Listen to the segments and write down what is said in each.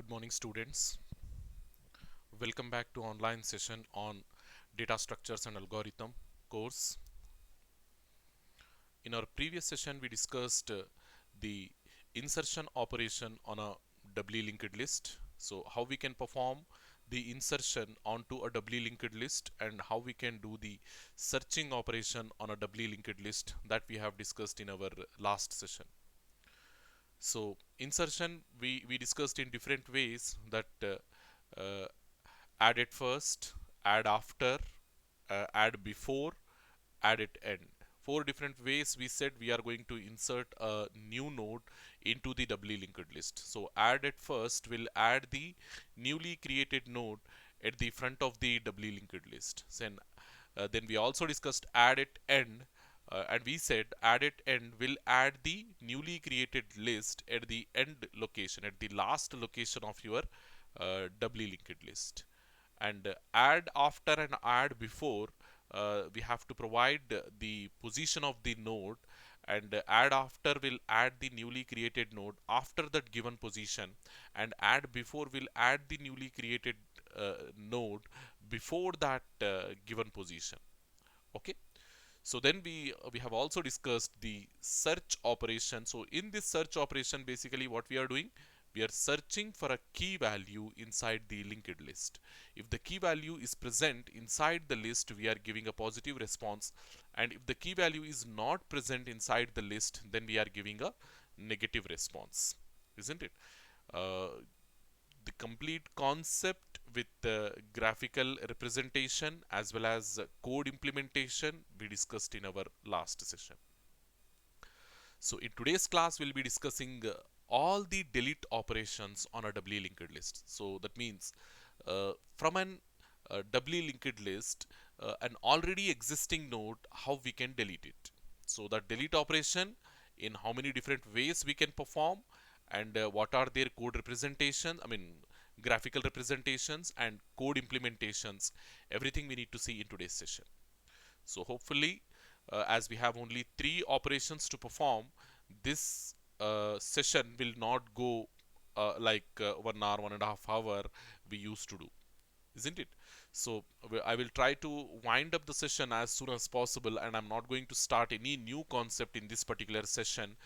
Good morning, students. Welcome back to online session on data structures and algorithm course. In our previous session, we discussed the insertion operation on a doubly linked list. So how we can perform the insertion onto a doubly linked list and how we can do the searching operation on a doubly linked list that we have discussed in our last session. So insertion we discussed in different ways that uh, add it first, add after, add before, add it end. Four different ways we said we are going to insert a new node into the doubly linked list. So add it first will add the newly created node at the front of the doubly linked list. Then we also discussed add it end, and we said add it end will add the newly created list at the end location, at the last location of your doubly linked list. And add after and add before, we have to provide the position of the node, and add after will add the newly created node after that given position, and add before will add the newly created node before that given position. Okay, so then we have also discussed the search operation. So in this search operation, basically what we are doing, we are searching for a key value inside the linked list. If the key value is present inside the list, we are giving a positive response, and if the key value is not present inside the list, then we are giving a negative response, isn't it? uh, the complete concept with graphical representation as well as code implementation we discussed in our last session. So in today's class we'll be discussing all the delete operations on a doubly linked list. So that means from an doubly linked list, an already existing node, how we can delete it. So the delete operation, in how many different ways we can perform, and what are their code representation, graphical representations and code implementations, everything we need to see in today's session. So hopefully, as we have only 3 operations to perform, this session will not go like 1 hour, 1.5 hour we used to do, isn't it? So I will try to wind up the session as soon as possible, and I'm not going to start any new concept in this particular session.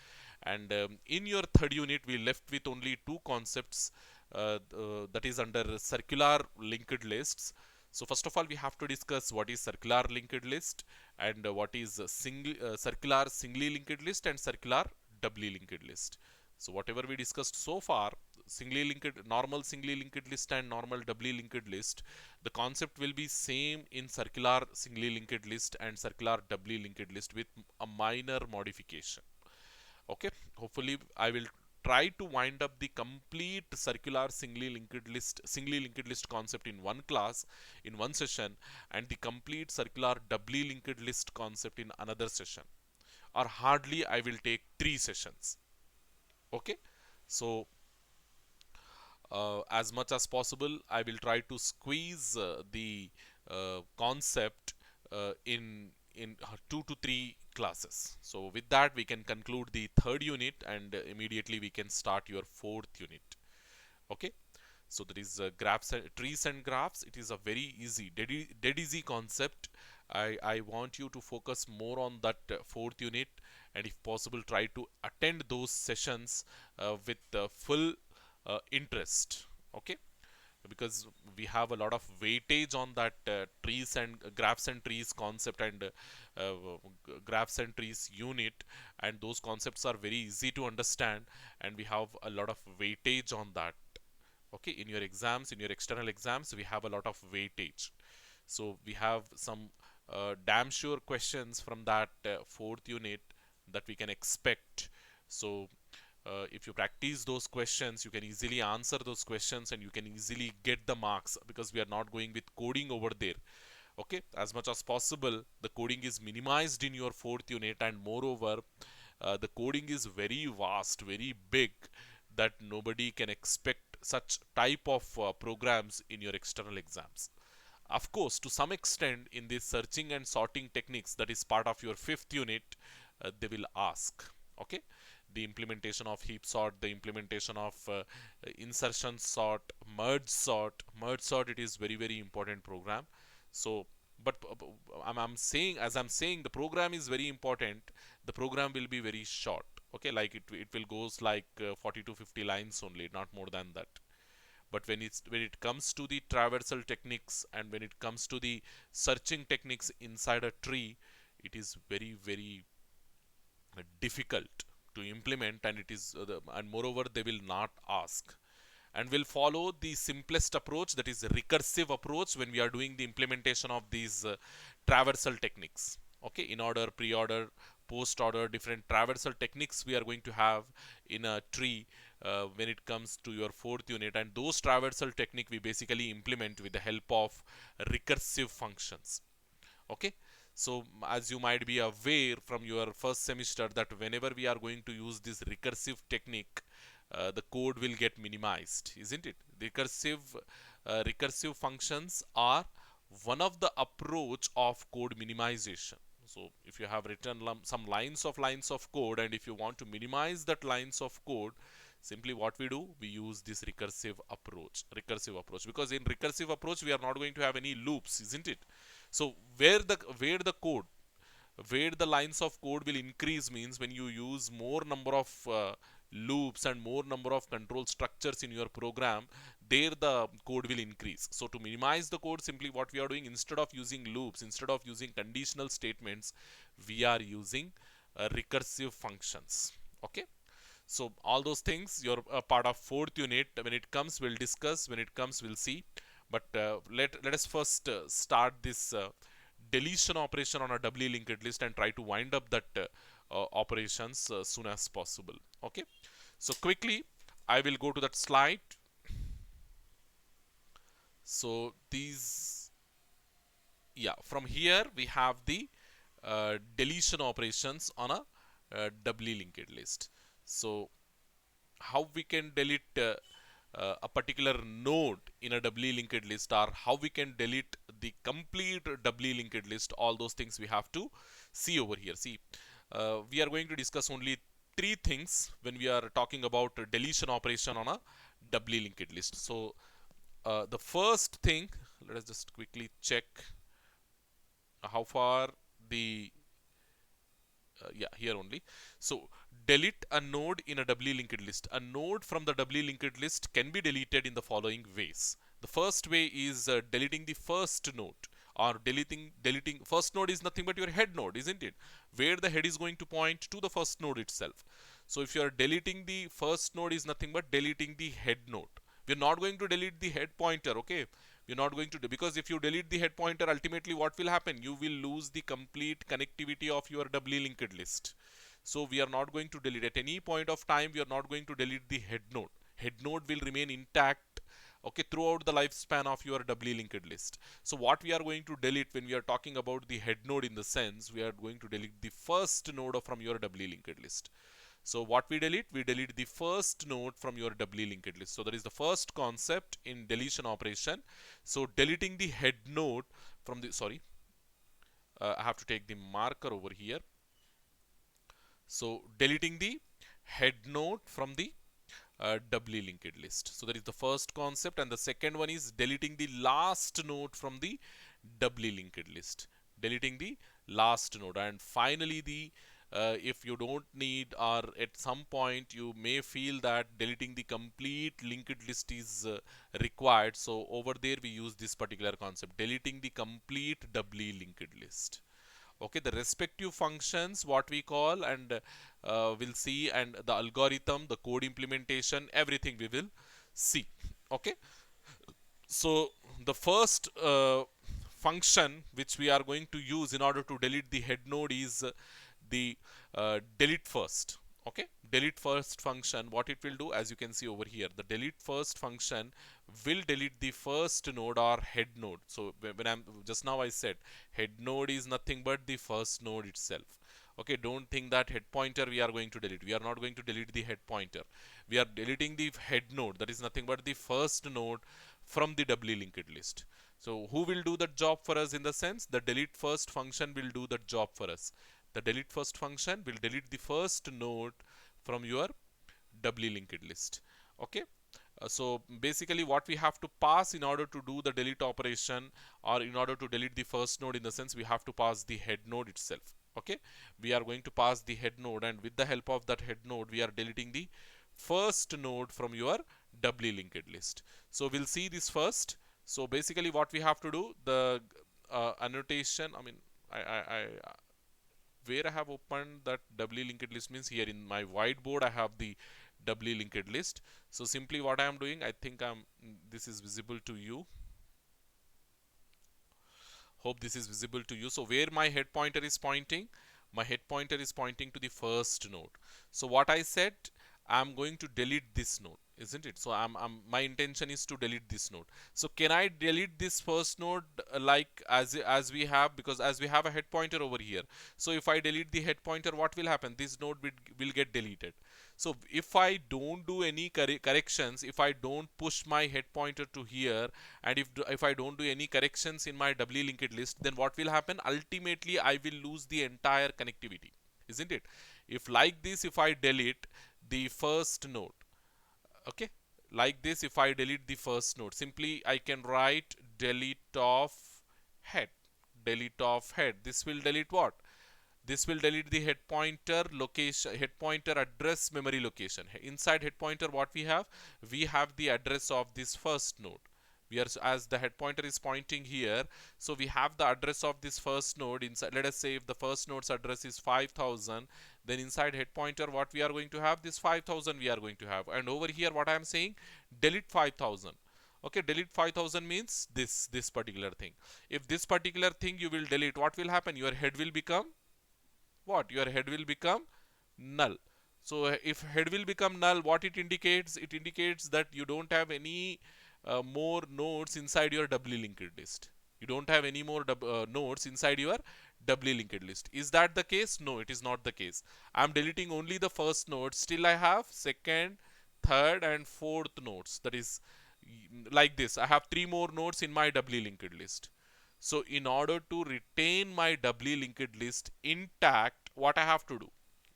And in your third unit, we left with only 2 concepts, that is under circular linked lists. So first of all, we have to discuss what is circular linked list, and what is circular singly linked list and circular doubly linked list. So whatever we discussed so far, normal singly linked list and normal doubly linked list, the concept will be same in circular singly linked list and circular doubly linked list with a minor modification. Okay, hopefully I will try to wind up the complete circular singly linked list concept in one class, in one session, and the complete circular doubly linked list concept in another session, or hardly I will take 3 sessions. Okay, so as much as possible I will try to squeeze the concept in 2 to 3 classes. So with that we can conclude the third unit, and immediately we can start your fourth unit. Okay, so that is trees and graphs. It is a very easy, dead easy concept. I want you to focus more on that fourth unit, and if possible try to attend those sessions with full interest. Okay, because we have a lot of weightage on that trees and graphs and trees concept, and graphs and trees unit, and those concepts are very easy to understand, and we have a lot of weightage on that. Okay, in your exams, in your external exams, we have a lot of weightage. So we have some damn sure questions from that fourth unit that we can expect. So if you practice those questions, you can easily answer those questions and you can easily get the marks, because we are not going with coding over there. Okay, as much as possible the coding is minimized in your fourth unit, and moreover the coding is very vast, very big, that nobody can expect such type of programs in your external exams. Of course, to some extent in this searching and sorting techniques, that is part of your fifth unit, they will ask. Okay, the implementation of heap sort, the implementation of insertion sort, merge sort. It is very important program. So, but I'm saying, as I'm saying, the program is very important. The program will be very short. Okay, like it will goes like 40 to 50 lines only, not more than that. But when it comes to the traversal techniques and when it comes to the searching techniques inside a tree, it is very difficult to implement, and it is and moreover they will not ask, and will follow the simplest approach, that is recursive approach, when we are doing the implementation of these traversal techniques. Okay, in order, pre-order, post order, different traversal techniques we are going to have in a tree when it comes to your fourth unit, and those traversal technique we basically implement with the help of recursive functions. Okay, so as you might be aware from your first semester, that whenever we are going to use this recursive technique, the code will get minimized, isn't it? Recursive functions are one of the approach of code minimization. So if you have written some lines of code, and if you want to minimize that lines of code, simply what we do, we use this recursive approach, because in recursive approach we are not going to have any loops, isn't it? So where the lines of code will increase means when you use more number of loops and more number of control structures in your program, there the code will increase. So to minimize the code, simply what we are doing, instead of using loops, instead of using conditional statements, we are using recursive functions. Okay, so all those things, you're a part of fourth unit. When it comes, we'll discuss. When it comes, we'll see. But let us first start this deletion operation on a doubly linked list and try to wind up that operations soon as possible. Okay, so quickly I will go to that slide. So these, yeah, from here we have the deletion operations on a doubly linked list. So how we can delete a particular node in a doubly linked list, or how we can delete the complete doubly linked list, all those things we have to see over here. See, we are going to discuss only three things when we are talking about deletion operation on a doubly linked list. So the first thing, let us just quickly check how far the yeah, here only. So delete a node in a doubly linked list. A node from the doubly linked list can be deleted in the following ways. The first way is deleting the first node, or deleting first node is nothing but your head node, isn't it? Where the head is going to point to the first node itself. So if you are deleting the first node, is nothing but deleting the head node. We're not going to delete the head pointer, okay? We're not going to do, because if you delete the head pointer, ultimately what will happen? You will lose the complete connectivity of your doubly linked list. So we are not going to delete at any point of time. We are not going to delete the head node. Head node will remain intact, okay, throughout the lifespan of your doubly linked list. So what we are going to delete when we are talking about the head node, in the sense we are going to delete the first node from your doubly linked list. So what we delete the first node from your doubly linked list. So that is the first concept in deletion operation. So deleting the head node from the, sorry, I have to take the marker over here. So deleting the head node from the doubly linked list. So that is the first concept, and the second one is deleting the last node from the doubly linked list. Deleting the last node, and finally the if you don't need, or at some point you may feel that deleting the complete linked list is required, so over there we use this particular concept, deleting the complete doubly linked list. Okay, the respective functions, what we call, and we'll see, and the algorithm, the code implementation, everything we will see. Okay, so the first function which we are going to use in order to delete the head node is the delete first. Okay, delete first function, what it will do, as you can see over here, the delete first function will delete the first node or head node. So when I'm just now I said head node is nothing but the first node itself. Okay, don't think that head pointer we are going to delete. We are not going to delete the head pointer. We are deleting the head node, that is nothing but the first node from the doubly linked list. So who will do that job for us? In the sense, the delete first function will do that job for us. The delete first function will delete the first node from your doubly linked list. Okay. So basically what we have to pass in order to do the delete operation, or in order to delete the first node, in the sense we have to pass the head node itself. Okay, we are going to pass the head node, and with the help of that head node we are deleting the first node from your doubly linked list. So we'll see this first. So basically what we have to do, the annotation, I mean, I where I have opened that doubly linked list means here in my whiteboard I have the doubly linked list. So simply what I am doing, I think this is visible to you. Hope this is visible to you. So where my head pointer is pointing, my head pointer is pointing to the first node. So what I said, I'm going to delete this node, isn't it? So my intention is to delete this node. So can I delete this first node like as we have, because as we have a head pointer over here. So if I delete the head pointer, what will happen? This node will get deleted. So if I don't do any corrections, if I don't push my head pointer to here, and if I don't do any corrections in my doubly linked list, then what will happen? Ultimately, I will lose the entire connectivity, isn't it? If like this, if I delete the first node, okay, like this, if I delete the first node, simply I can write delete of head, delete of head. This will delete what? This will delete the head pointer location, head pointer address memory location. Inside head pointer, what we have? We have the address of this first node. We are, as the head pointer is pointing here, so we have the address of this first node inside. Let us say if the first node's address is 5000, then inside head pointer what we are going to have? This 5000 we are going to have. And over here what I am saying, delete 5000. Okay, delete 5000 means this particular thing. If this particular thing you will delete, what will happen? Your head will become what? Your head will become null. So if head will become null, what it indicates? It indicates that you don't have any more nodes inside your doubly linked list. You don't have any more nodes inside your doubly linked list. Is that the case? No, it is not the case. I am deleting only the first node. Still I have second, third and fourth nodes. That is like this. I have three more nodes in my doubly linked list. So in order to retain my doubly linked list intact, what I have to do?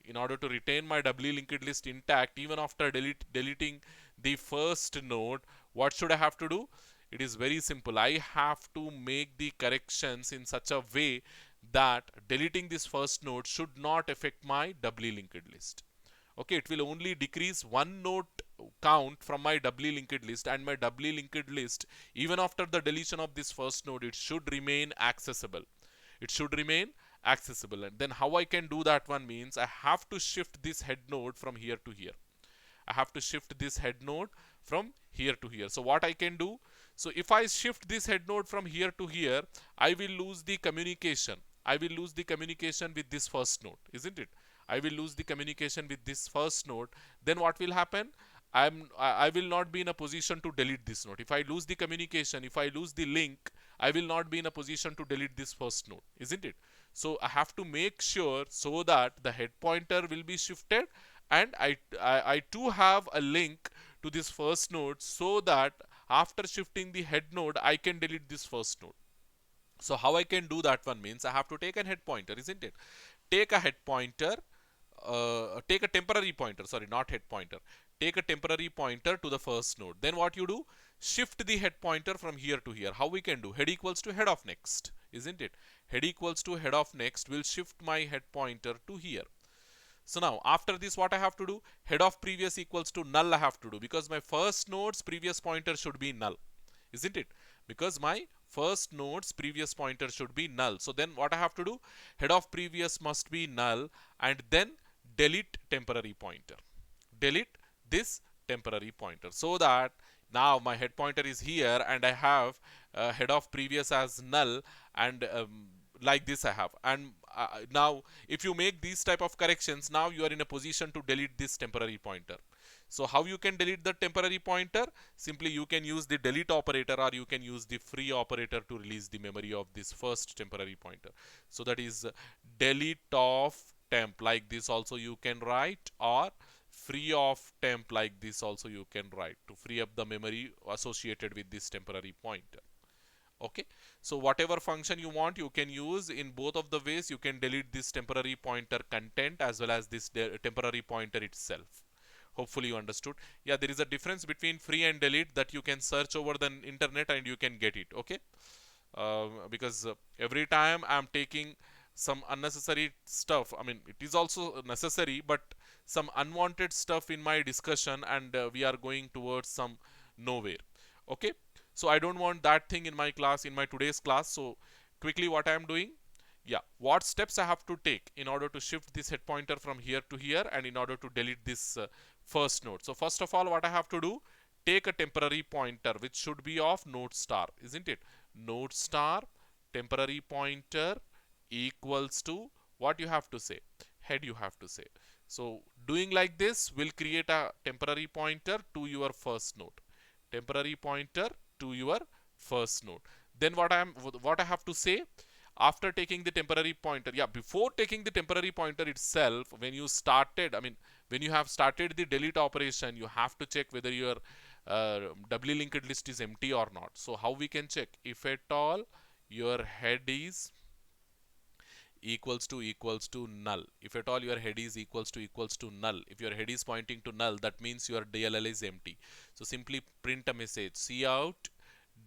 In order to retain my doubly linked list intact, even after deleting the first node, what should I have to do? It is very simple. I have to make the corrections in such a way that deleting this first node should not affect my doubly linked list. Okay, it will only decrease one node count from my doubly linked list, and my doubly linked list, even after the deletion of this first node, it should remain accessible. It should remain accessible. And then how I can do that one means I have to shift this head node from here to here. I have to shift this head node from here to here. So what I can do? So if I shift this head node from here to here, I will lose the communication. I will lose the communication with this first node, isn't it? I will lose the communication with this first node. Then what will happen? I will not be in a position to delete this node. If I lose the communication, if I lose the link, I will not be in a position to delete this first node, isn't it? So I have to make sure so that the head pointer will be shifted, and I too have a link to this first node, so that after shifting the head node I can delete this first node. So how I can do that one means I have to take a head pointer, isn't it? Take a head pointer, take a temporary pointer, sorry, not head pointer. Take a temporary pointer to the first node. Then what you do? Shift the head pointer from here to here. How we can do? Head equals to head of next, isn't it? Head equals to head of next will shift my head pointer to here. So now after this what I have to do? Head of previous equals to null I have to do, because my first node's previous pointer should be null, isn't it? Because my first node's previous pointer should be null. So then what I have to do? Head of previous must be null, and then delete temporary pointer. Delete this temporary pointer, so that now my head pointer is here and I have head of previous as null, and like this I have. And now if you make these type of corrections, now you are in a position to delete this temporary pointer. So how you can delete the temporary pointer? Simply you can use the delete operator, or you can use the free operator to release the memory of this first temporary pointer. So that is delete of temp, like this also you can write, or free of temp, like this also you can write, to free up the memory associated with this temporary pointer. Okay, so whatever function you want, you can use in both of the ways. You can delete this temporary pointer content as well as this temporary pointer itself. Hopefully you understood. Yeah, there is a difference between free and delete that you can search over the internet and you can get it. Okay, because every time I'm taking some unnecessary stuff, I mean it is also necessary, but some unwanted stuff in my discussion, and we are going towards some nowhere. Okay, so I don't want that thing in my class, in my today's class. So quickly what I am doing, yeah, what steps I have to take in order to shift this head pointer from here to here, and in order to delete this first node. So first of all, what I have to do, take a temporary pointer which should be of node star, isn't it? Node star temporary pointer equals to what you have to say, head you have to say. So doing like this will create a temporary pointer to your first node, temporary pointer to your first node. Then what I have to say, after taking the temporary pointer, yeah, before taking the temporary pointer itself, when you started, I mean when you have started the delete operation, you have to check whether your doubly linked list is empty or not. So how we can check? If at all your head is equals to null, if at all your head is equals to null, if your head is pointing to null, that means your DLL is empty. So simply print a message, cout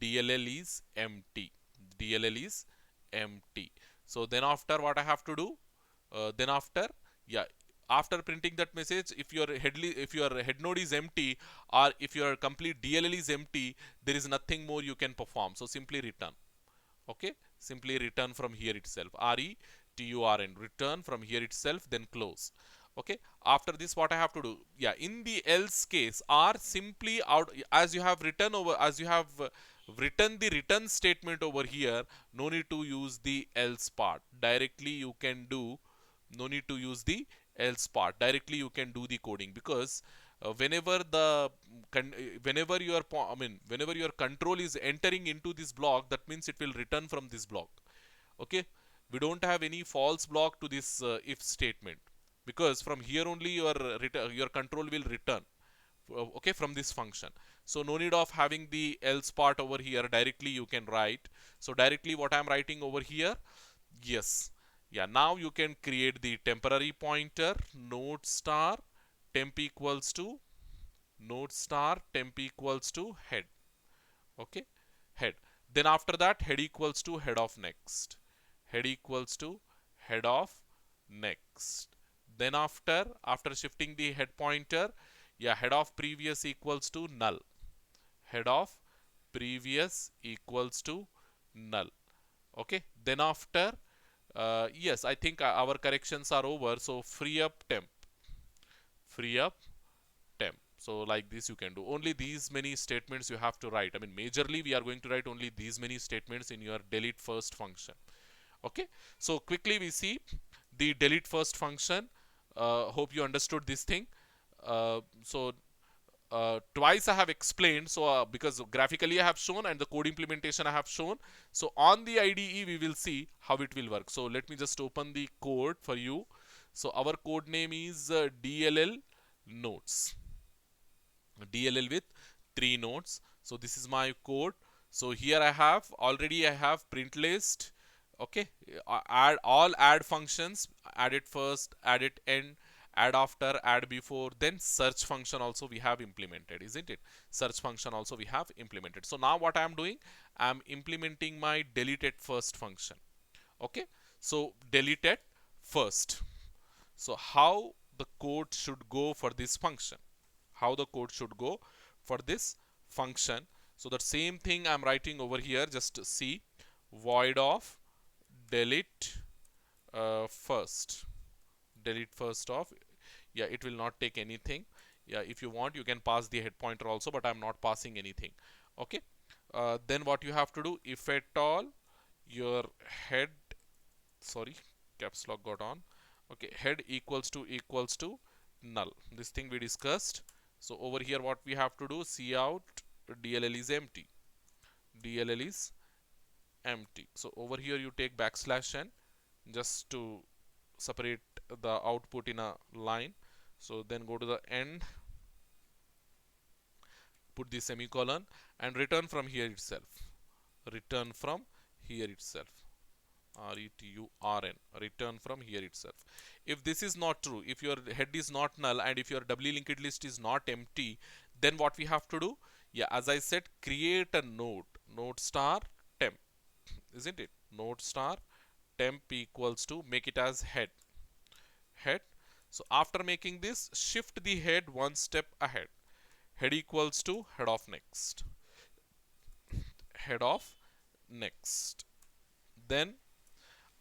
DLL is empty, DLL is empty. So then after what I have to do, then after, yeah, after printing that message, if your head node is empty, or if your complete DLL is empty, there is nothing more you can perform. So simply return. Okay, simply return from here itself, return, return from here itself, then close. Okay, after this what I have to do, yeah, in the else case, or simply out, as you have written over, as you have written the return statement over here, no need to use the else part, directly you can do, no need to use the else part, directly you can do the coding. Because whenever the whenever your I mean whenever your control is entering into this block, that means it will return from this block. Okay, we don't have any false block to this if statement, because from here only your your control will return, okay, from this function. So no need of having the else part over here, directly you can write. So directly what I am writing over here, yes, yeah, now you can create the temporary pointer node star temp equals to node star temp equals to head. Okay, head. Then after that, head equals to head of next, head equals to head of next. Then after shifting the head pointer, yeah, head of previous equals to null, head of previous equals to null. Okay, then after, yes, I think our corrections are over. So free up temp, free up temp. So like this you can do. Only these many statements you have to write. I mean majorly we are going to write only these many statements in your delete first function. Okay, so quickly we see the delete first function. Hope you understood this thing. Twice I have explained, so because graphically I have shown and the code implementation I have shown. So on the IDE we will see how it will work. So let me just open the code for you. So our code name is DLL nodes, DLL with 3 nodes. So this is my code. So here I have already, I have print list. Okay, add all add functions, add it first, add it end, add after, add before, then search function also we have implemented, isn't it? Search function also we have implemented. So now what I am doing, I am implementing my deleted first function. Okay, so deleted first. So how the code should go for this function, how the code should go for this function. So that same thing I'm writing over here, just see, void of delete first, delete first of, yeah, it will not take anything. Yeah, if you want you can pass the head pointer also, but I'm not passing anything. Okay, then what you have to do, if at all your head, sorry, caps lock got on. Okay, head equals to null, this thing we discussed. So over here what we have to do, cout DLL is empty, DLL is empty. So over here you take backslash n just to separate the output in a line. So then go to the end, put the semicolon, and return from here itself. return from here itself. return, return from here itself. If this is not true, if your head is not null and if your doubly linked list is not empty, then what we have to do? Yeah, as I said, create a node, node star temp, isn't it? Node star temp equals to, make it as head, head. So after making this, shift the head one step ahead. Head equals to head of next, head of next. Then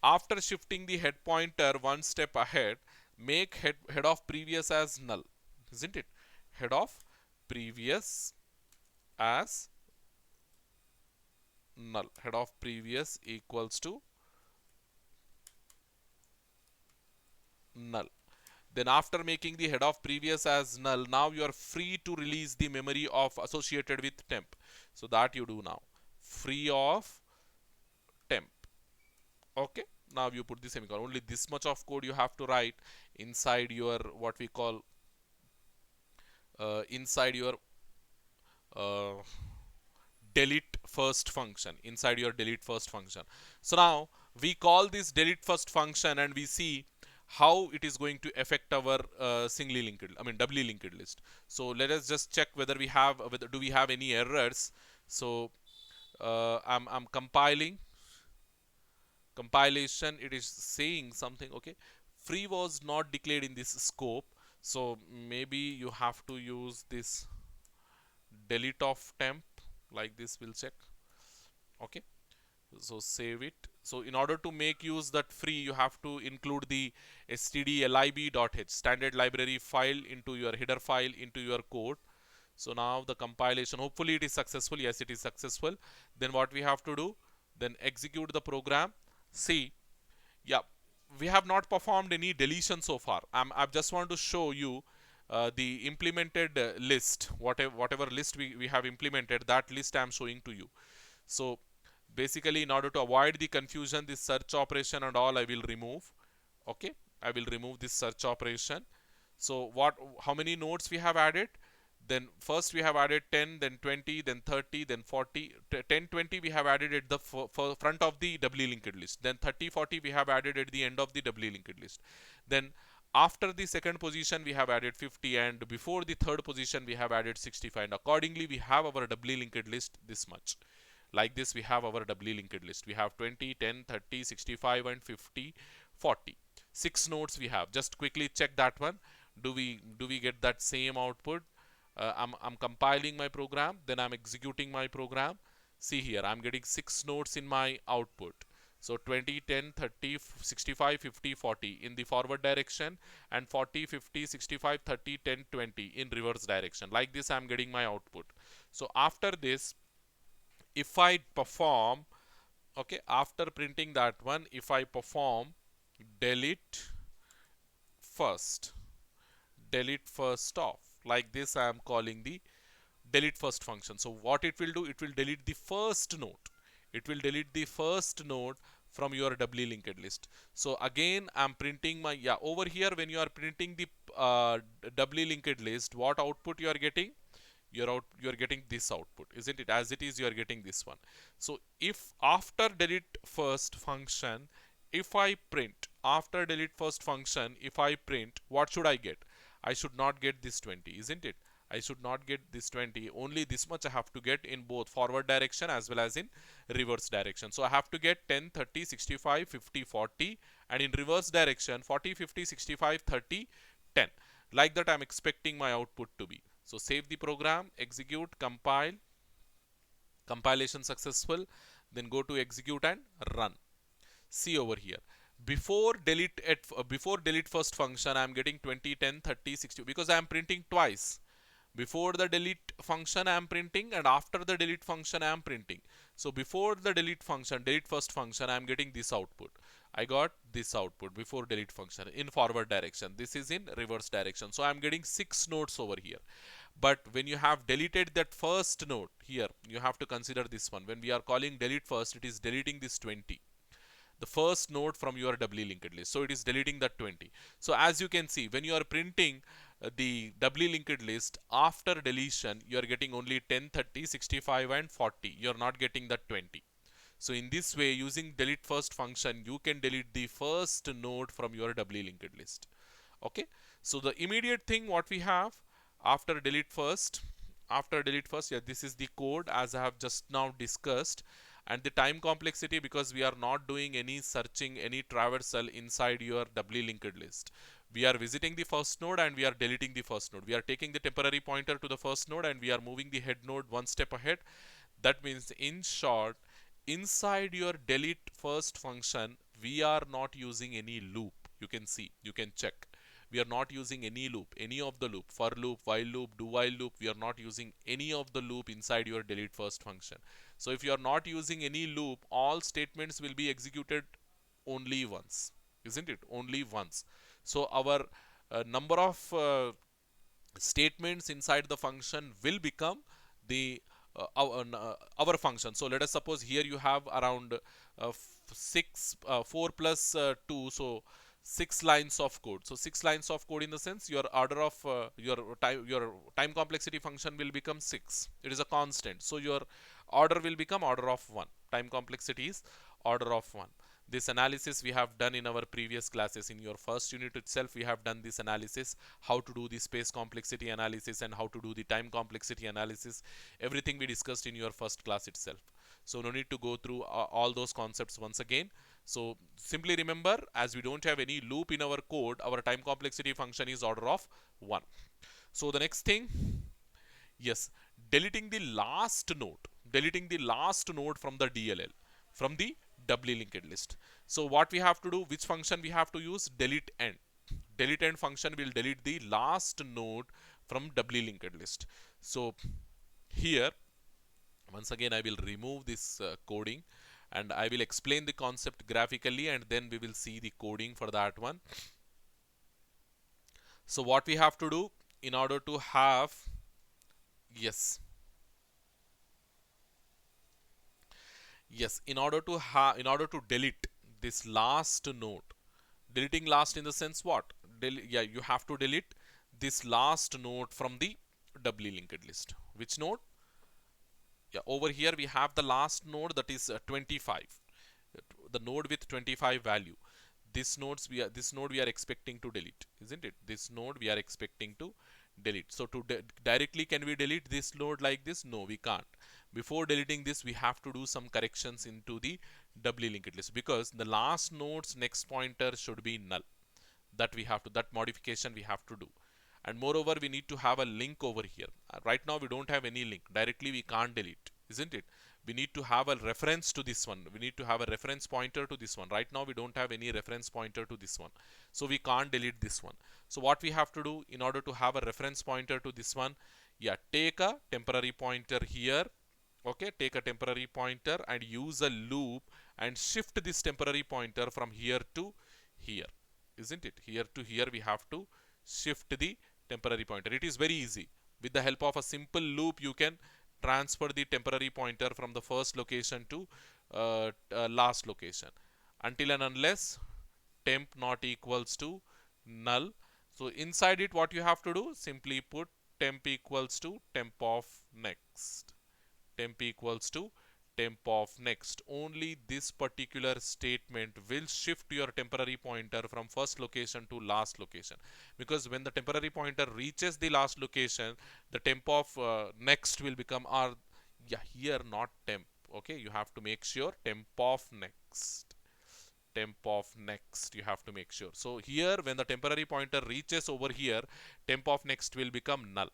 after shifting the head pointer one step ahead, make head of previous as null, isn't it? Head of previous as null. Head of previous equals to null. Then after making the head of previous as null, now you are free to release the memory of associated with temp. So that you do now. Free of temp. Okay. Now you put the semicolon. Only this much of code you have to write inside your what we call inside your uh, delete first function, inside your delete first function. So now we call this delete first function and we see how it is going to affect our singly linked, I mean doubly linked list. So let us just check whether we have, whether do we have any errors. So I'm compiling, compilation, it is saying something. Okay, free was not declared in this scope, so maybe you have to use this delete of temp, like this, we'll check. Okay, so save it. So in order to make use that free, you have to include the stdlib.h standard library file into your header file into your code. So now the compilation, hopefully it is successful. Yes, it is successful. Then what we have to do, then execute the program. See, yeah, we have not performed any deletion so far. I just want to show you the implemented list, whatever list we have implemented, that list I am showing to you. So basically, in order to avoid the confusion, this search operation and all I will remove. Okay, I will remove this search operation. So how many nodes we have added? Then first we have added 10, then 20, then 30, then 40. 10, 20 we have added at the front of the doubly linked list. Then 30, 40 we have added at the end of the doubly linked list. Then after the second position we have added 50, and before the third position we have added 65, and accordingly we have our doubly linked list this much. Like this we have our doubly linked list. We have 20, 10, 30, 65 and 50, 40. 6 nodes we have. Just quickly check that one. Do we get that same output? I'm compiling my program, then I'm executing my program. See here, I'm getting 6 nodes in my output. So 20, 10, 30, 65, 50, 40 in the forward direction, and 40, 50, 65, 30, 10, 20 in reverse direction. Like this I'm getting my output. So after this, if I perform, okay, after printing that one, if I perform delete first, delete first off, like this I am calling the delete first function. So what it will do, it will delete the first node, it will delete the first node from your doubly linked list. So again I'm printing my, yeah, over here when you are printing the doubly linked list, what output you are getting? You're getting this output, isn't it? As it is, you are getting this one. So if after delete first function, if I print, after delete first function, if I print, what should I get? I should not get this 20, isn't it? I should not get this 20. Only this much I have to get in both forward direction as well as in reverse direction. So I have to get 10, 30, 65, 50, 40, and in reverse direction 40, 50, 65, 30, 10. Like that I'm expecting my output to be. So save the program, execute, compile, compilation successful, then go to execute and run. See over here, before delete first function I am getting 20, 10, 30, 60 because I am printing twice. Before the delete function I am printing, and after the delete function I am printing. So before the delete function, delete first function, I am getting this output. I got this output before delete function in forward direction. This is in reverse direction. So I am getting 6 nodes over here. But when you have deleted that first node here, you have to consider this one. When we are calling delete first, it is deleting this 20, the first node from your doubly linked list. So it is deleting that 20. So as you can see, when you are printing the doubly linked list, after deletion you are getting only 10, 30, 65 and 40. You are not getting that 20. So in this way, using delete first function, you can delete the first node from your doubly linked list. Okay, so the immediate thing what we have after delete first, yeah, this is the code as I have just now discussed. And the time complexity, because we are not doing any searching, any traversal inside your doubly linked list. We are visiting the first node and we are deleting the first node. We are taking the temporary pointer to the first node and we are moving the head node one step ahead. That means, in short, inside your delete first function, we are not using any loop. You can see, you can check. We are not using any loop, any of the loop, for loop, while loop, do while loop. We are not using any of the loop inside your delete first function. So if you are not using any loop, all statements will be executed only once, isn't it? Only once. So our number of statements inside the function will become the our function. So let us suppose here you have around 4 plus 2, so 6 lines of code. So 6 lines of code, in the sense your order of your time complexity function will become 6. It is a constant, so your order will become order of 1. Time complexity is order of 1. This analysis we have done in our previous classes. In your first unit itself, we have done this analysis, how to do the space complexity analysis and how to do the time complexity analysis. Everything we discussed in your first class itself. So no need to go through all those concepts once again. So simply remember, as we don't have any loop in our code, our time complexity function is order of 1. So the next thing, yes, deleting the last node, from the DLL, from the doubly linked list. So what we have to do, which function we have to use? Delete end. Delete end function will delete the last node from doubly linked list. So here, once again, I will remove this coding and I will explain the concept graphically, and then we will see the coding for that one. So what we have to do in order to have, yes, in order to delete this last node, deleting last in the sense what? Yeah, you have to delete this last node from the doubly linked list. Which node? Yeah, over here we have the last node, that is 25. The node with 25 value. This node we are expecting to delete, isn't it? This node we are expecting to delete. So to directly can we delete this node like this? No, we can't. Before deleting this, we have to do some corrections into the doubly linked list, because the last node's next pointer should be null. That modification we have to do. And moreover, we need to have a link over here. Right now we don't have any link. Directly we can't delete, isn't it? We need to have a reference to this one. We need to have a reference pointer to this one. Right now we don't have any reference pointer to this one, so we can't delete this one. So what we have to do in order to have a reference pointer to this one, yeah, take a temporary pointer here. Okay, take a temporary pointer and use a loop and shift this temporary pointer from here to here, isn't it? Here to here we have to shift the temporary pointer. It is very easy. With the help of a simple loop, you can transfer the temporary pointer from the first location to last location, until and unless temp not equals to null. So inside it, what you have to do, simply put temp equals to temp of next. Temp equals to temp of next. Only this particular statement will shift your temporary pointer from first location to last location, because when the temporary pointer reaches the last location, the temp of next will become yeah, here not temp. Okay, you have to make sure temp of next. Temp of next, you have to make sure. So here, when the temporary pointer reaches over here, temp of next will become null.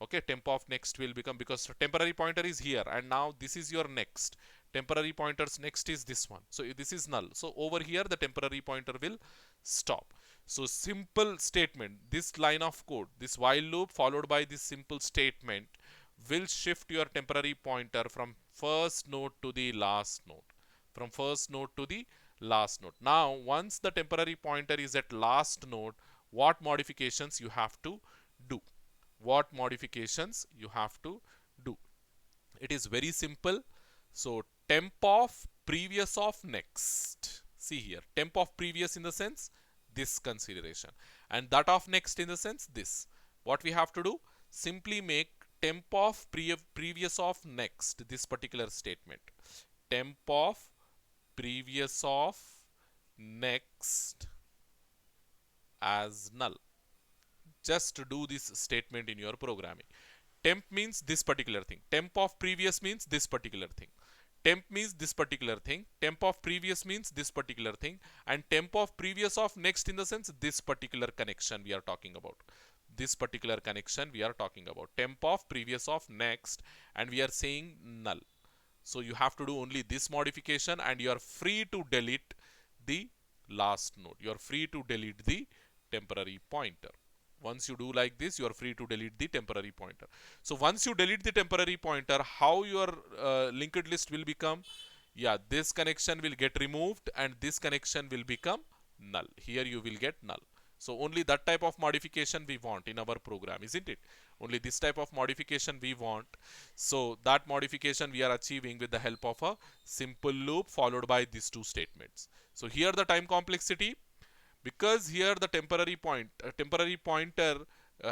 Okay, temp of next will become, because temporary pointer is here and now this is your next. Temporary pointers next is this one, so this is null. So over here the temporary pointer will stop. So simple statement, this line of code, this while loop followed by this simple statement, will shift your temporary pointer from first node to the last node. From first node to the last node. Now once the temporary pointer is at last node, what modifications you have to do? What modifications you have to do? It is very simple. So temp of previous of next. See here, temp of previous in the sense this consideration, and that of next in the sense this. What we have to do? Simply make temp of previous of next this particular statement. Temp of previous of next as null. Just do this statement in your programming. Temp means this particular thing. Temp of previous means this particular thing. Temp means this particular thing. Temp of previous means this particular thing. And temp of previous of next, in the sense this particular connection we are talking about. This particular connection we are talking about. Temp of previous of next, and we are saying null. So you have to do only this modification, and you are free to delete the last node. You are free to delete the temporary pointer. Once you do like this, you are free to delete the temporary pointer. So once you delete the temporary pointer, how your linked list will become? Yeah, this connection will get removed and this connection will become null. Here you will get null. So only that type of modification we want in our program, isn't it? Only this type of modification we want. So that modification we are achieving with the help of a simple loop followed by these two statements. So here the time complexity, because here the temporary pointer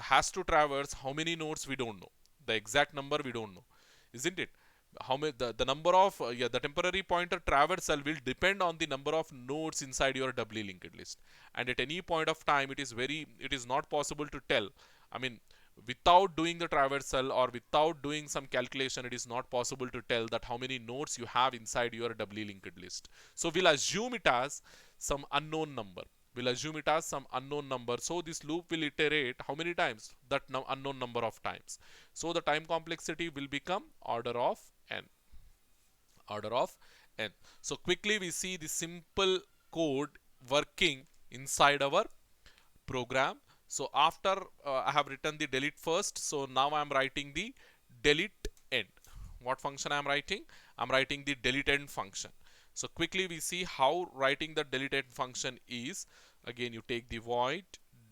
has to traverse how many nodes we don't know. The exact number we don't know, isn't it? How many the number of the temporary pointer traversal will depend on the number of nodes inside your doubly linked list, and at any point of time it is not possible to tell. I mean, without doing the traversal or without doing some calculation, it is not possible to tell that how many nodes you have inside your doubly linked list. So we'll assume it as some unknown number. We'll assume it as some unknown number. So this loop will iterate how many times? That unknown number of times. So the time complexity will become order of n. Order of n. So quickly we see the simple code working inside our program. So after I have written the delete first, so now I am writing the delete end. What function I am writing? I am writing the delete end function. So quickly we see how writing the delete end function is. Again, you take the void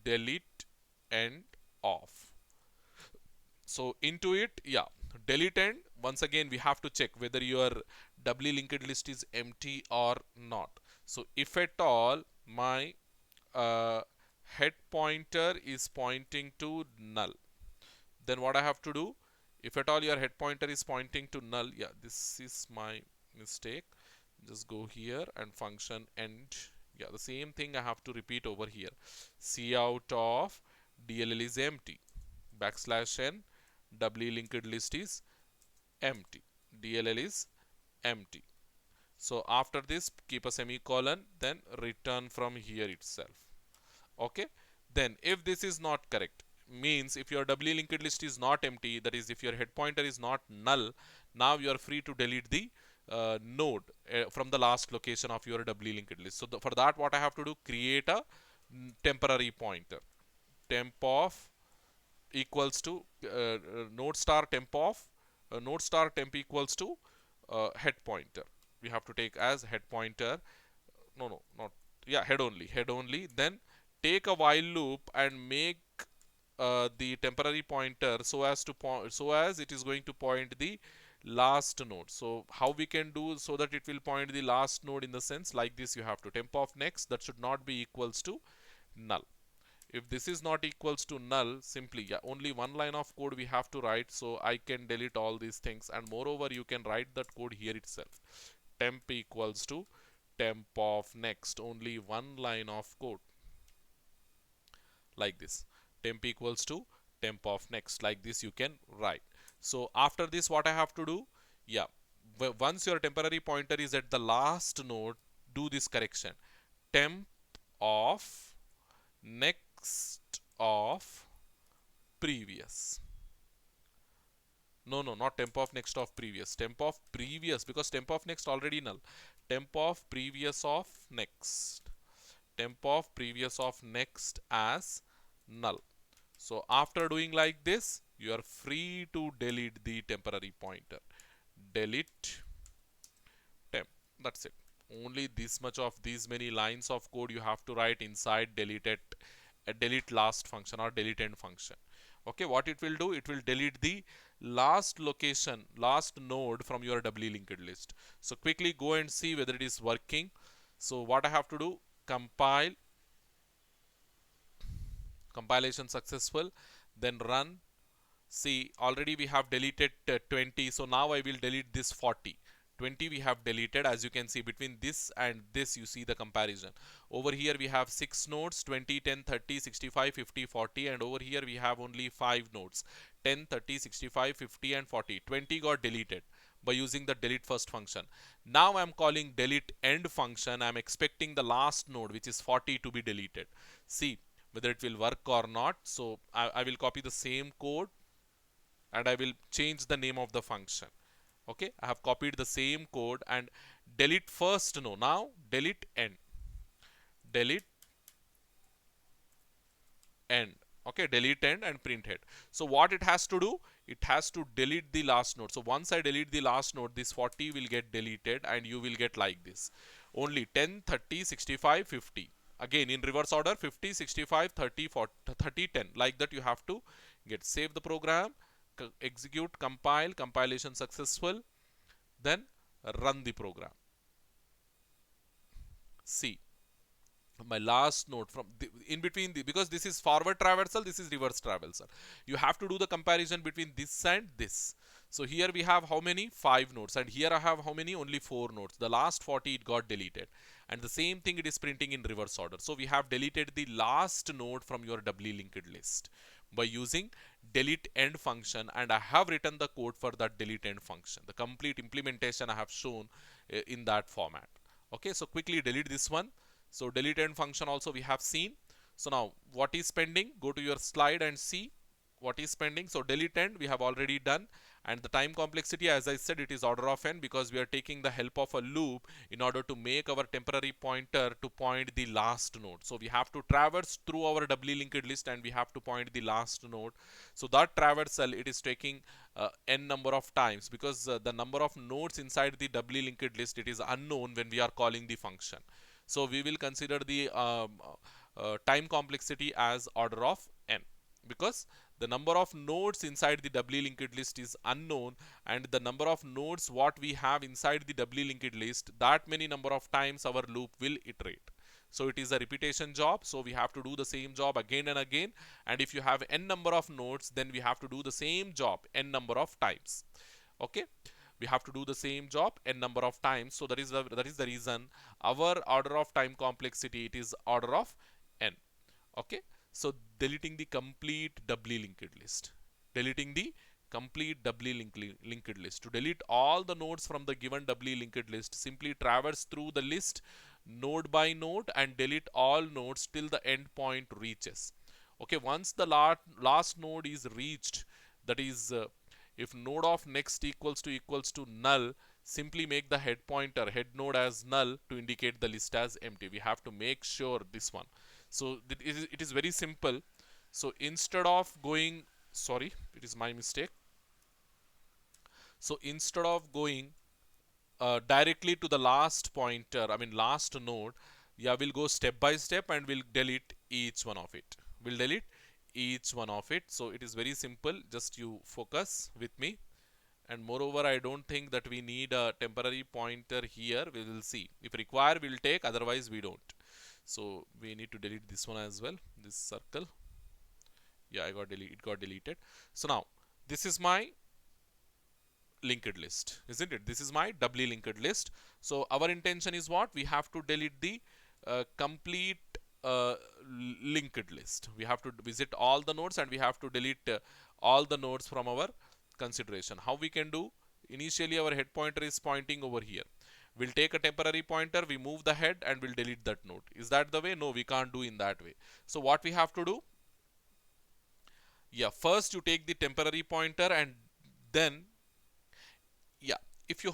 delete end off. So into it, yeah, delete end. Once again, we have to check whether your doubly linked list is empty or not. So if at all my head pointer is pointing to null, then what I have to do? If at all your head pointer is pointing to null, yeah, this is my mistake. Just go here and function end. Yeah, the same thing I have to repeat over here. Cout of DLL is empty. Backslash n, doubly linked list is empty. DLL is empty. So after this, keep a semicolon, then return from here itself. Okay, then if this is not correct, means if your doubly linked list is not empty, that is if your head pointer is not null, now you are free to delete the node from the last location of your doubly linked list. So for that, what I have to do? Create a temporary pointer. Temp of equals to node star temp of node star temp equals to head pointer. We have to take as head pointer. No, not, yeah, head only. Then take a while loop and make the temporary pointer so as to so as it is going to point the last node. So how we can do so that it will point the last node? In the sense like this, you have to temp of next, that should not be equals to null. If this is not equals to null, simply, yeah, only one line of code we have to write, so I can delete all these things, and moreover you can write that code here itself. Temp equals to temp of next, only one line of code like this. Temp equals to temp of next, like this you can write. So after this, what I have to do? Yeah, once your temporary pointer is at the last node, do this correction. Temp of next of previous. No, not temp of next of previous. Temp of previous, because temp of next already null. Temp of previous of next. Temp of previous of next as null. So after doing like this, you are free to delete the temporary pointer. Delete temp. That's it. Only this much of these many lines of code you have to write inside delete last function or delete end function. Okay, what it will do? It will delete the last location, last node from your doubly linked list. So quickly go and see whether it is working. So what I have to do? Compile. Compilation successful. Then run. See, already we have deleted 20. So now I will delete this 40. 20 we have deleted. As you can see, between this and this you see the comparison. Over here we have 6 nodes, 20, 10, 30, 65, 50, 40, and over here we have only 5 nodes, 10, 30, 65, 50 and 40. 20 got deleted by using the delete first function. Now I'm calling delete end function. I'm expecting the last node, which is 40, to be deleted. See whether it will work or not. So I will copy the same code and I will change the name of the function. Okay, I have copied the same code and delete first. No, now delete end. Delete end. Okay, delete end and print head. So what it has to do, it has to delete the last node. So once I delete the last node, this 40 will get deleted and you will get like this, only 10, 30, 65, 50. Again in reverse order, 50, 65, 30, 40, 30, 10, like that you have to get. Save the program, execute, compile, compilation successful, then run the program. See, my last node from the, in between the, because this is forward traversal, this is reverse traversal, you have to do the comparison between this and this. So here we have how many? 5 nodes, and here I have how many? Only 4 nodes. The last 40 it got deleted, and the same thing it is printing in reverse order. So we have deleted the last node from your doubly linked list by using delete end function, and I have written the code for that delete end function. The complete implementation I have shown in that format. Okay, so quickly delete this one. So delete end function also we have seen. So now what is pending? Go to your slide and see what is pending. So delete end we have already done, and the time complexity, as I said, it is order of n, because we are taking the help of a loop in order to make our temporary pointer to point the last node. So we have to traverse through our doubly linked list and we have to point the last node. So that traversal, it is taking n number of times, because the number of nodes inside the doubly linked list, it is unknown when we are calling the function. So we will consider the time complexity as order of n, because the number of nodes inside the doubly linked list is unknown, and the number of nodes what we have inside the doubly linked list, that many number of times our loop will iterate. So it is a repetition job, so we have to do the same job again and again, and if you have n number of nodes, then we have to do the same job n number of times. Okay, we have to do the same job n number of times. So that is the reason our order of time complexity, it is order of n. Okay, so deleting the complete doubly linked list, deleting the complete doubly linked list. To delete all the nodes from the given doubly linked list, simply traverse through the list node by node and delete all nodes till the end point reaches. Okay, once the last node is reached, that is if node of next equals to null, simply make the head pointer, head node, as null to indicate the list as empty. We have to make sure this one. So it is very simple. So instead of going, sorry, it is my mistake. So instead of going directly to the last pointer, I mean last node, yeah, we'll go step by step and we'll delete each one of it. We'll delete each one of it. So it is very simple. Just you focus with me. And moreover, I don't think that we need a temporary pointer here. We will see. If required, we'll take. Otherwise, we don't. So we need to delete this one as well. This circle. Yeah, it got deleted. So now this is my linked list, isn't it? This is my doubly linked list. So our intention is what? We have to delete the complete linked list. We have to visit all the nodes and we have to delete all the nodes from our consideration. How we can do? Initially our head pointer is pointing over here. We'll take a temporary pointer, we move the head and we'll delete that node. Is that the way? No, we can't do in that way. So what we have to do? Yeah, first you take the temporary pointer and then, yeah, if you,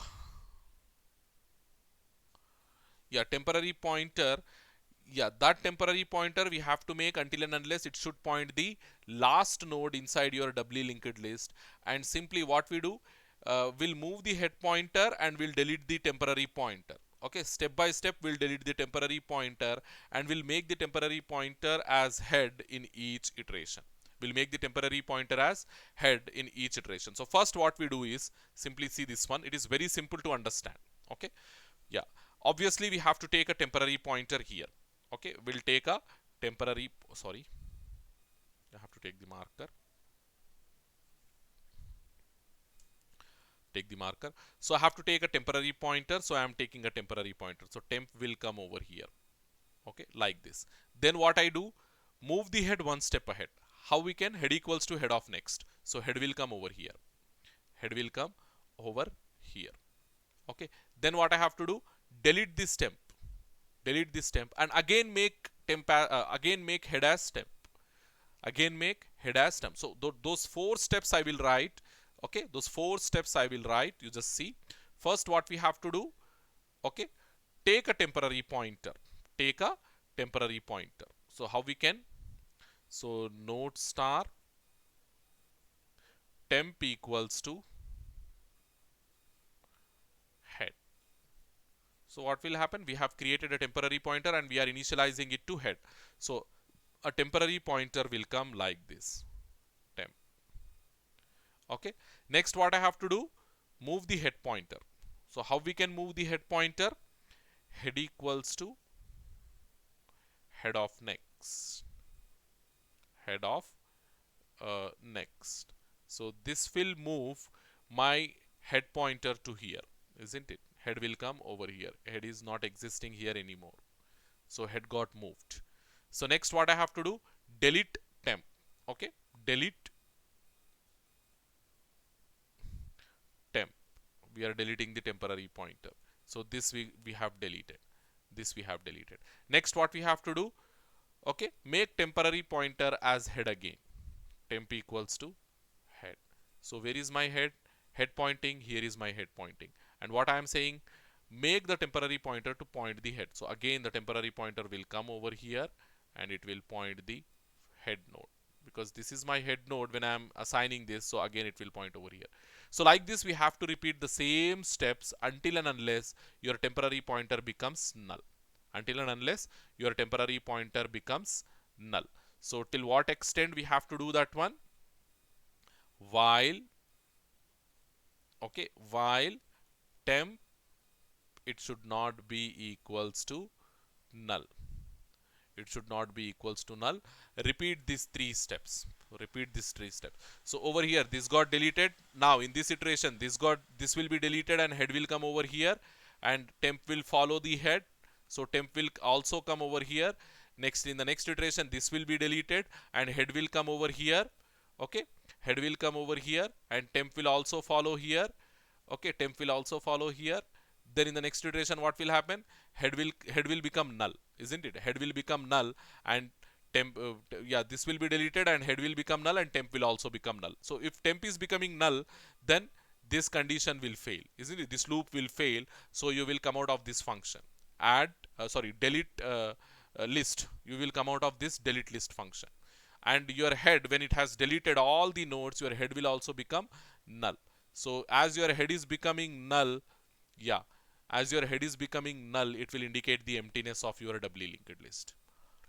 yeah, temporary pointer, yeah, that temporary pointer we have to make until and unless it should point the last node inside your doubly linked list. And simply what we do, we'll move the head pointer and we'll delete the temporary pointer. Okay, step by step we'll delete the temporary pointer and we'll make the temporary pointer as head in each iteration. We'll make the temporary pointer as head in each iteration. So first what we do is simply see this one. It is very simple to understand. Okay, yeah, obviously we have to take a temporary pointer here. Okay, we'll take a temporary, sorry, I have to take the marker. take the marker. So I have to take a temporary pointer, so I am taking a temporary pointer. So temp will come over here, okay, like this. Then what I do, move the head one step ahead. How we can? Head equals to head of next. So head will come over here. Head will come over here. Okay. Then what I have to do? Delete this temp. Delete this temp and again make temp. Again make head as temp. Again make head as temp. So those 4 steps I will write. Okay. Those 4 steps I will write. You just see. First, what we have to do? Okay. Take a temporary pointer. Take a temporary pointer. So how we can? So node star temp equals to head. So what will happen? We have created a temporary pointer and we are initializing it to head. So a temporary pointer will come like this, temp. Okay. Next, what I have to do? Move the head pointer. So how we can move the head pointer? Head equals to head of next. Head of next. So this will move my head pointer to here, isn't it? Head will come over here. Head is not existing here anymore. So head got moved. So next what I have to do? Delete temp. Okay. Delete temp. We are deleting the temporary pointer. So this we have deleted. This we have deleted. Next what we have to do? Okay. Make temporary pointer as head again. Temp equals to head. So where is my head? Head pointing. Here is my head pointing. And what I am saying? Make the temporary pointer to point the head. So again the temporary pointer will come over here and it will point the head node, because this is my head node when I am assigning this. So again it will point over here. So like this we have to repeat the same steps until and unless your temporary pointer becomes null. Until and unless your temporary pointer becomes null. So till what extent we have to do that one? While, okay, while temp it should not be equals to null. It should not be equals to null. Repeat these 3 steps. Repeat these 3 steps. So over here this got deleted. Now in this iteration this will be deleted and head will come over here and temp will follow the head. So temp will also come over here. Next, in the next iteration this will be deleted and head will come over here. Okay, head will come over here and temp will also follow here. Okay, temp will also follow here. Then in the next iteration what will happen? Head will become null, isn't it? Head will become null and temp this will be deleted and head will become null and temp will also become null. So if temp is becoming null, then this condition will fail, isn't it? This loop will fail. So you will come out of this function. Delete list. You will come out of this delete list function. And your head, when it has deleted all the nodes, your head will also become null. So as your head is becoming null, as your head is becoming null, it will indicate the emptiness of your doubly linked list,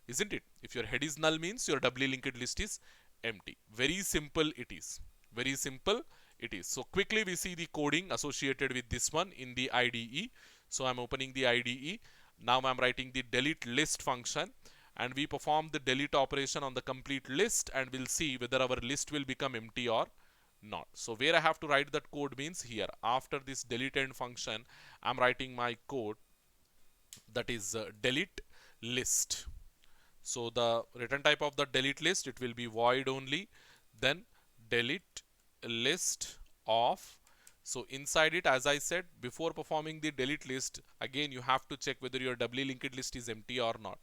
isn't it? If your head is null means your doubly linked list is empty. Very simple it is. Very simple it is. So quickly we see the coding associated with this one in the IDE. So I'm opening the IDE. Now I'm writing the delete list function and we perform the delete operation on the complete list and we'll see whether our list will become empty or not. So where I have to write that code means here. After this delete end function, I'm writing my code, that is delete list. So the return type of the delete list, it will be void only. Then delete list of. So inside it, as I said, before performing the delete list, again you have to check whether your doubly linked list is empty or not.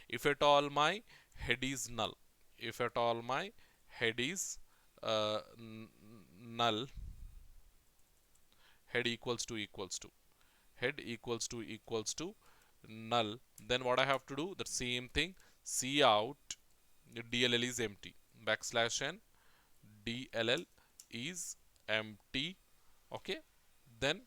If at all my head is null, if at all my head is null, head equals to head equals to null, then what I have to do? The same thing, cout DLL is empty, \n DLL is empty. Okay, then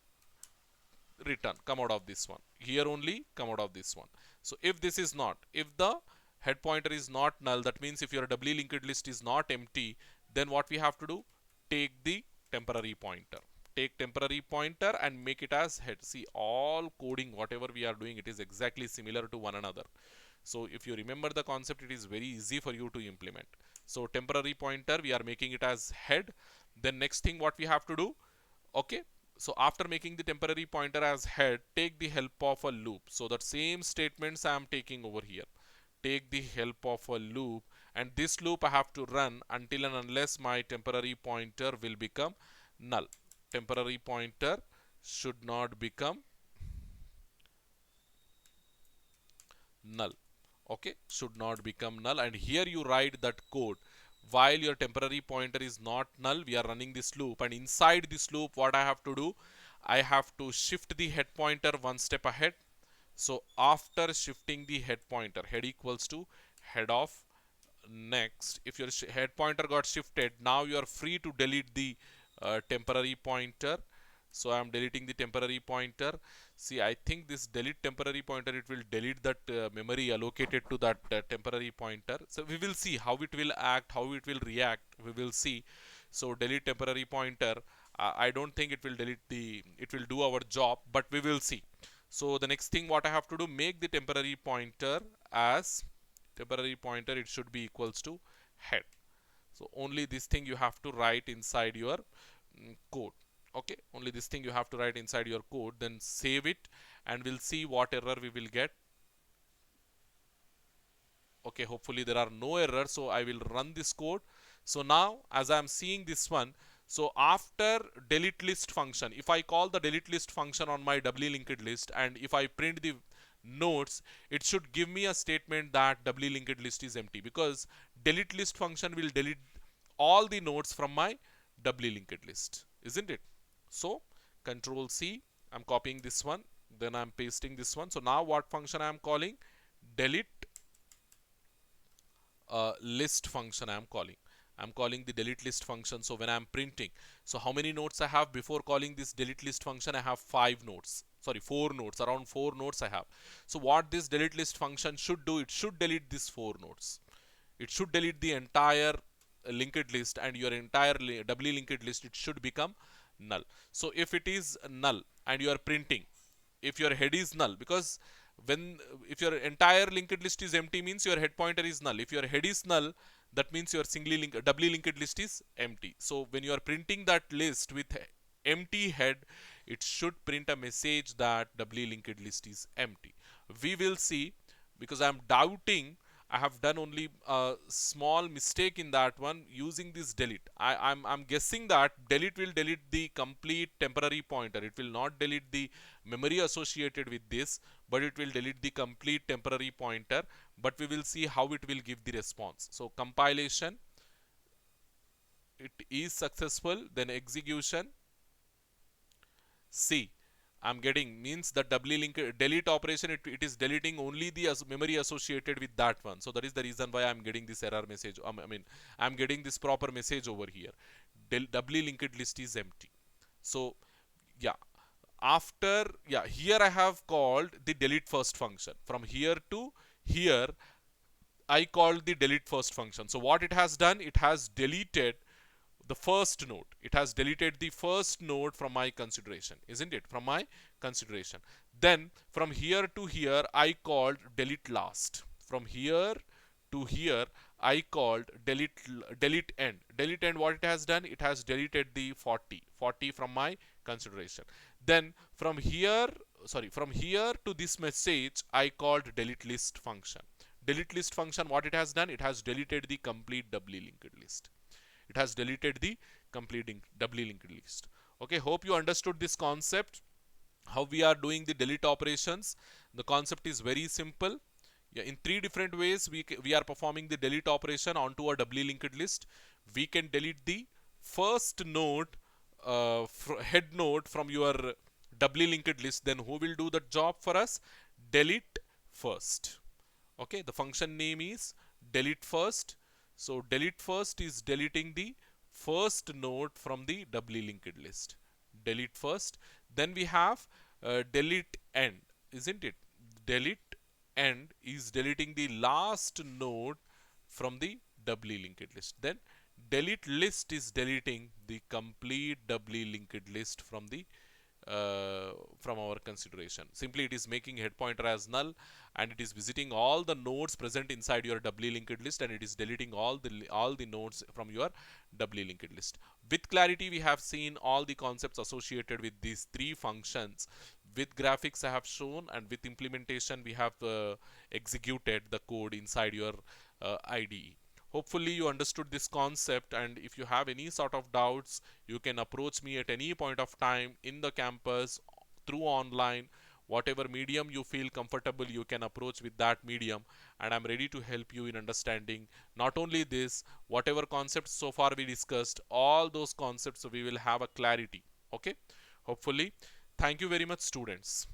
return, come out of this one. Here only come out of this one. So if this is not, if the head pointer is not null, that means if your doubly linked list is not empty, then what we have to do? Take the temporary pointer. Take temporary pointer and make it as head. See, all coding, whatever we are doing, it is exactly similar to one another. So if you remember the concept, it is very easy for you to implement. So temporary pointer, we are making it as head. Then next thing what we have to do? Okay, So after making the temporary pointer as head, take the help of a loop. So that same statements I am taking over here. Take the help of a loop, and this loop I have to run until and unless my temporary pointer will become null. Temporary pointer should not become null. Okay, should not become null, and here you write that code. While your temporary pointer is not null, we are running this loop, and inside this loop what I have to do, I have to shift the head pointer one step ahead. So after shifting the head pointer, head equals to head of next. If your head pointer got shifted, now you are free to delete the temporary pointer. So I am deleting the temporary pointer. See, I think this delete temporary pointer, it will delete that memory allocated to that temporary pointer. So we will see how it will act, how it will react. We will see. So delete temporary pointer. I don't think it will delete the, it will do our job, but we will see. So the next thing what I have to do, make the temporary pointer as temporary pointer, it should be equals to head. So only this thing you have to write inside your code. Okay, only this thing you have to write inside your code, then save it, and we'll see what error we will get. Okay, hopefully there are no errors, so I will run this code. So now as I am seeing this one, so after delete list function, if I call the delete list function on my doubly linked list, and if I print the nodes, it should give me a statement that doubly linked list is empty, because delete list function will delete all the nodes from my doubly linked list, isn't it? So control C, I'm copying this one, then I'm pasting this one. So now what function I am calling? Delete list function I am calling. I'm calling the delete list function. So when I'm printing, so how many nodes I have before calling this delete list function? I have 5 nodes. Sorry, 4 nodes. Around 4 nodes I have. So what this delete list function should do, it should delete these 4 nodes. It should delete the entire linked list, and your entire doubly linked list, it should become null. So if it is null and you are printing, if your head is null, because when, if your entire linked list is empty, means your head pointer is null. If your head is null, that means your singly linked, doubly linked list is empty. So when you are printing that list with empty head, it should print a message that doubly linked list is empty. We will see, because I am doubting, I have done only a small mistake in that one using this delete. I'm guessing that delete will delete the complete temporary pointer. It will not delete the memory associated with this, but it will delete the complete temporary pointer. But we will see how it will give the response. So compilation, it is successful, then execution. See, I'm getting, means the doubly link delete operation, it is deleting only the memory associated with that one. So that is the reason why I'm getting this error message. I mean, I'm getting this proper message over here. Doubly linked list is empty. So yeah, after, yeah, here I have called the delete first function. From here to here, I called the delete first function. So what it has done, it has deleted the first node. It has deleted the first node from my consideration, isn't it? From my consideration. Then from here to here, I called delete last. From here to here, I called delete end. Delete end, what it has done? It has deleted the 40 from my consideration. Then from here, sorry, from here to this message, I called delete list function. Delete list function, what it has done? It has deleted the complete doubly linked list. It has deleted the complete doubly linked list. Okay, hope you understood this concept, how we are doing the delete operations. The concept is very simple. Yeah, in 3 different ways we are performing the delete operation onto a doubly linked list. We can delete the first node, head node from your doubly linked list. Then who will do the job for us? Delete first. Okay, the function name is delete first. So delete first is deleting the first node from the doubly linked list. Delete first. Then we have delete end, isn't it? Delete end is deleting the last node from the doubly linked list. Then delete list is deleting the complete doubly linked list from the from our consideration. Simply it is making head pointer as null, and it is visiting all the nodes present inside your doubly linked list, and it is deleting all the nodes from your doubly linked list. With clarity, we have seen all the concepts associated with these three functions. With graphics I have shown, and with implementation we have executed the code inside your IDE. Hopefully you understood this concept, and if you have any sort of doubts, you can approach me at any point of time in the campus, through online, whatever medium you feel comfortable, you can approach with that medium, and I'm ready to help you in understanding not only this, whatever concepts so far we discussed, all those concepts, so we will have a clarity. Okay, hopefully. Thank you very much, students.